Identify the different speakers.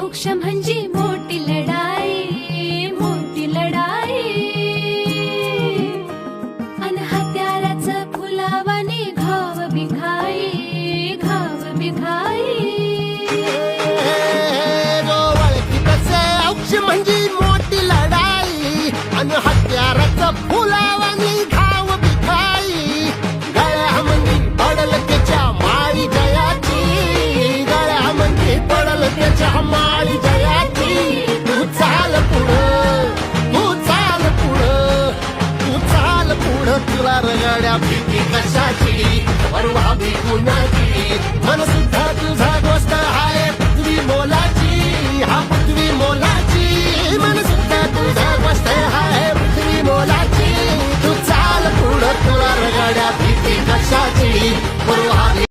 Speaker 1: औक्ष म्हणजे मोठी लढाई, मोठी लढाई. अन हत्याराचं फुलावानी घाव बिघाई, घाव बिघाई.
Speaker 2: औक्ष म्हणजे मोठी लढाई आणि हत्याराचं फुलावानी घाव बिखाई. गळ्यामध्ये पडल त्याच्या माळी जयाची, गळ्यामध्ये पडल त्याच्या माळी जयाची. तू चाल पुढं, तू चाल पुढं, तू चाल पुढं. तुला रगड्या भीती कशाची परवा